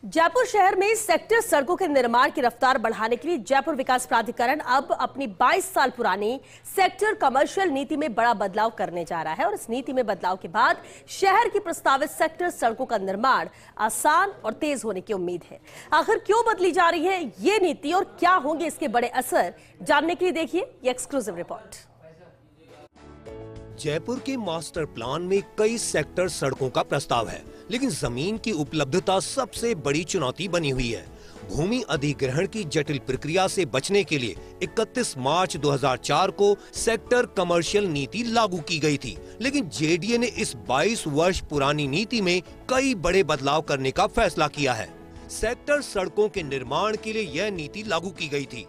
जयपुर शहर में सेक्टर सड़कों के निर्माण की रफ्तार बढ़ाने के लिए जयपुर विकास प्राधिकरण अब अपनी 22 साल पुरानी सेक्टर कमर्शियल नीति में बड़ा बदलाव करने जा रहा है और इस नीति में बदलाव के बाद शहर की प्रस्तावित सेक्टर सड़कों का निर्माण आसान और तेज होने की उम्मीद है। आखिर क्यों बदली जा रही है ये नीति और क्या होंगे इसके बड़े असर, जानने के लिए देखिए ये एक्सक्लूसिव रिपोर्ट। जयपुर के मास्टर प्लान में कई सेक्टर सड़कों का प्रस्ताव है, लेकिन जमीन की उपलब्धता सबसे बड़ी चुनौती बनी हुई है। भूमि अधिग्रहण की जटिल प्रक्रिया से बचने के लिए 31 मार्च 2004 को सेक्टर कमर्शियल नीति लागू की गई थी, लेकिन जेडीए ने इस 22 वर्ष पुरानी नीति में कई बड़े बदलाव करने का फैसला किया है। सेक्टर सड़कों के निर्माण के लिए यह नीति लागू की गई थी।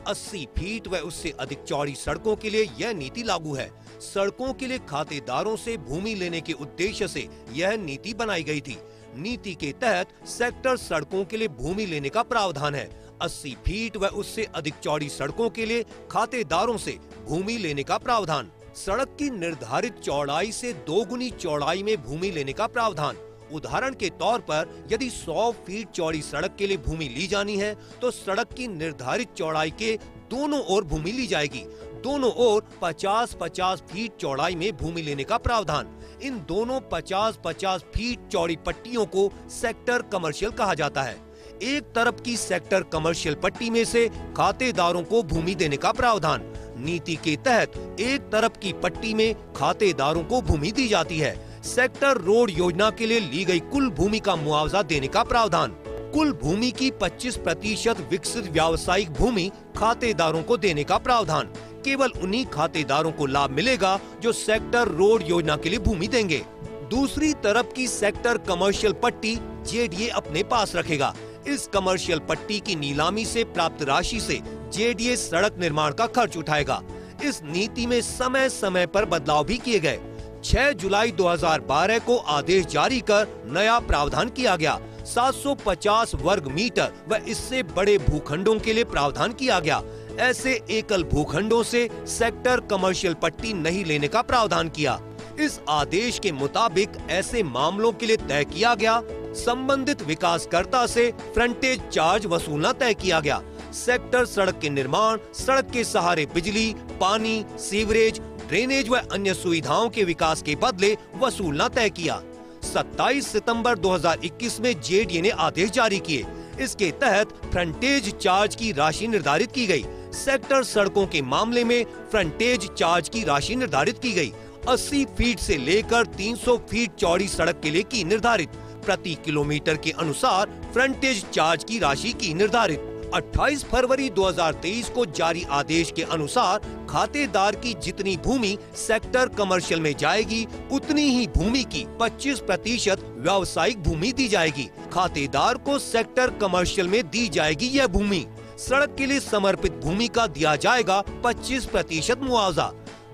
80 फीट व उससे अधिक चौड़ी सड़कों के लिए यह नीति लागू है। सड़कों के लिए खातेदारों से भूमि लेने के उद्देश्य से यह नीति बनाई गई थी। नीति के तहत सेक्टर सड़कों के लिए भूमि लेने का प्रावधान है। 80 फीट व उससे अधिक चौड़ी सड़कों के लिए खातेदारों से भूमि लेने का प्रावधान। सड़क की निर्धारित चौड़ाई से 2 गुनी चौड़ाई में भूमि लेने का प्रावधान। उदाहरण के तौर पर यदि 100 फीट चौड़ी सड़क के लिए भूमि ली जानी है तो सड़क की निर्धारित चौड़ाई के दोनों ओर भूमि ली जाएगी। दोनों ओर 50-50 फीट चौड़ाई में भूमि लेने का प्रावधान। इन दोनों 50-50 फीट चौड़ी पट्टियों को सेक्टर कमर्शियल कहा जाता है। एक तरफ की सेक्टर कमर्शियल पट्टी में से खातेदारों को भूमि देने का प्रावधान। नीति के तहत एक तरफ की पट्टी में खातेदारों को भूमि दी जाती है। सेक्टर रोड योजना के लिए ली गई कुल भूमि का मुआवजा देने का प्रावधान। कुल भूमि की 25% विकसित व्यावसायिक भूमि खातेदारों को देने का प्रावधान। केवल उन्हीं खातेदारों को लाभ मिलेगा जो सेक्टर रोड योजना के लिए भूमि देंगे। दूसरी तरफ की सेक्टर कमर्शियल पट्टी जेडीए अपने पास रखेगा। इस कमर्शियल पट्टी की नीलामी से प्राप्त राशि से जेडीए सड़क निर्माण का खर्च उठाएगा। इस नीति में समय समय पर बदलाव भी किए गए। 6 जुलाई 2012 को आदेश जारी कर नया प्रावधान किया गया। 750 वर्ग मीटर व इससे बड़े भूखंडों के लिए प्रावधान किया गया। ऐसे एकल भूखंडों से सेक्टर कमर्शियल पट्टी नहीं लेने का प्रावधान किया। इस आदेश के मुताबिक ऐसे मामलों के लिए तय किया गया, संबंधित विकासकर्ता से फ्रंटेज चार्ज वसूलना तय किया गया। सेक्टर सड़क के निर्माण, सड़क के सहारे बिजली, पानी, सीवरेज, ड्रेनेज व अन्य सुविधाओं के विकास के बदले वसूलना तय किया। 27 सितंबर 2021 में जेडीए ने आदेश जारी किए। इसके तहत फ्रंटेज चार्ज की राशि निर्धारित की गई। सेक्टर सड़कों के मामले में फ्रंटेज चार्ज की राशि निर्धारित की गई। 80 फीट से लेकर 300 फीट चौड़ी सड़क के लिए की निर्धारित। प्रति किलोमीटर के अनुसार फ्रंटेज चार्ज की राशि की निर्धारित। 28 फरवरी 2023 को जारी आदेश के अनुसार खातेदार की जितनी भूमि सेक्टर कमर्शियल में जाएगी उतनी ही भूमि की 25% व्यावसायिक भूमि दी जाएगी। खातेदार को सेक्टर कमर्शियल में दी जाएगी यह भूमि। सड़क के लिए समर्पित भूमि का दिया जाएगा 25% मुआवजा।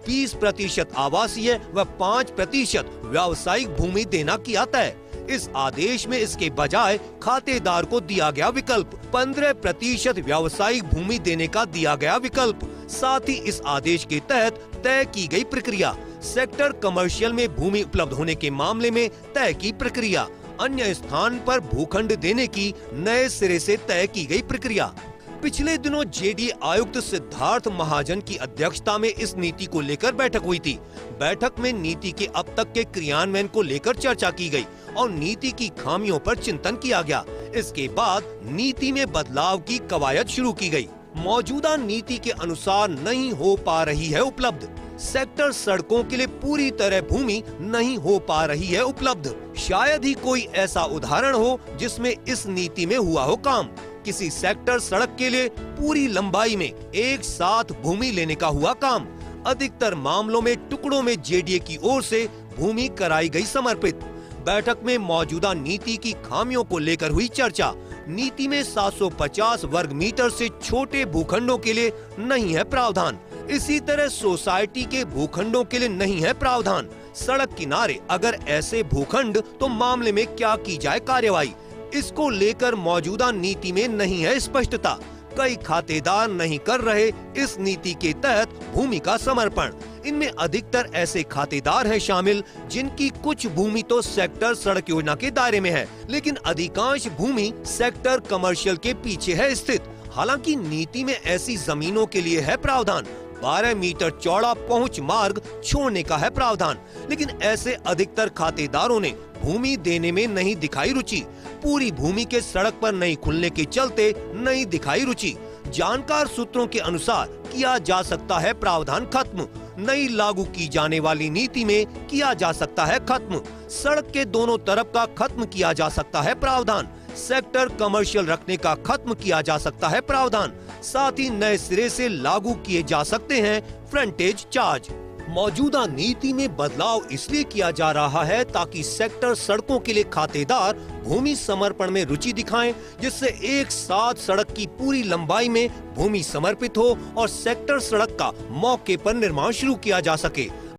20% आवासीय व 5% व्यावसायिक भूमि देना किया तय। इस आदेश में इसके बजाय खातेदार को दिया गया विकल्प। 15% व्यावसायिक भूमि देने का दिया गया विकल्प। साथ ही इस आदेश के तहत तय की गई प्रक्रिया। सेक्टर कमर्शियल में भूमि उपलब्ध होने के मामले में तय की प्रक्रिया। अन्य स्थान पर भूखंड देने की नए सिरे से तय की गई प्रक्रिया। पिछले दिनों जेडीए आयुक्त सिद्धार्थ महाजन की अध्यक्षता में इस नीति को लेकर बैठक हुई थी। बैठक में नीति के अब तक के क्रियान्वयन को लेकर चर्चा की गई और नीति की खामियों पर चिंतन किया गया। इसके बाद नीति में बदलाव की कवायद शुरू की गई। मौजूदा नीति के अनुसार नहीं हो पा रही है उपलब्ध। सेक्टर सड़कों के लिए पूरी तरह भूमि नहीं हो पा रही है उपलब्ध। शायद ही कोई ऐसा उदाहरण हो जिसमें इस नीति में हुआ हो काम। किसी सेक्टर सड़क के लिए पूरी लंबाई में एक साथ भूमि लेने का हुआ काम। अधिकतर मामलों में टुकड़ों में जेडीए की ओर से भूमि कराई गई समर्पित। बैठक में मौजूदा नीति की खामियों को लेकर हुई चर्चा। नीति में 750 वर्ग मीटर से छोटे भूखंडों के लिए नहीं है प्रावधान। इसी तरह सोसाइटी के भूखंडों के लिए नहीं है प्रावधान। सड़क किनारे अगर ऐसे भूखंड तो मामले में क्या की जाए कार्यवाही, इसको लेकर मौजूदा नीति में नहीं है स्पष्टता। कई खातेदार नहीं कर रहे इस नीति के तहत भूमि का समर्पण। इनमें अधिकतर ऐसे खातेदार हैं शामिल जिनकी कुछ भूमि तो सेक्टर सड़क योजना के दायरे में है, लेकिन अधिकांश भूमि सेक्टर कमर्शियल के पीछे है स्थित। हालांकि नीति में ऐसी जमीनों के लिए है प्रावधान, 12 मीटर चौड़ा पहुंच मार्ग छोड़ने का है प्रावधान, लेकिन ऐसे अधिकतर खातेदारों ने भूमि देने में नहीं दिखाई रुचि। पूरी भूमि के सड़क पर नहीं खुलने के चलते नहीं दिखाई रुचि। जानकार सूत्रों के अनुसार किया जा सकता है प्रावधान खत्म, नई लागू की जाने वाली नीति में किया जा सकता है खत्म। सड़क के दोनों तरफ का खत्म किया जा सकता है प्रावधान, सेक्टर कमर्शियल रखने का खत्म किया जा सकता है प्रावधान, साथ ही नए सिरे से लागू किए जा सकते हैं फ्रंटेज चार्ज। मौजूदा नीति में बदलाव इसलिए किया जा रहा है ताकि सेक्टर सड़कों के लिए खातेदार भूमि समर्पण में रुचि दिखाएं, जिससे एक साथ सड़क की पूरी लंबाई में भूमि समर्पित हो और सेक्टर सड़क का मौके पर निर्माण शुरू किया जा सके।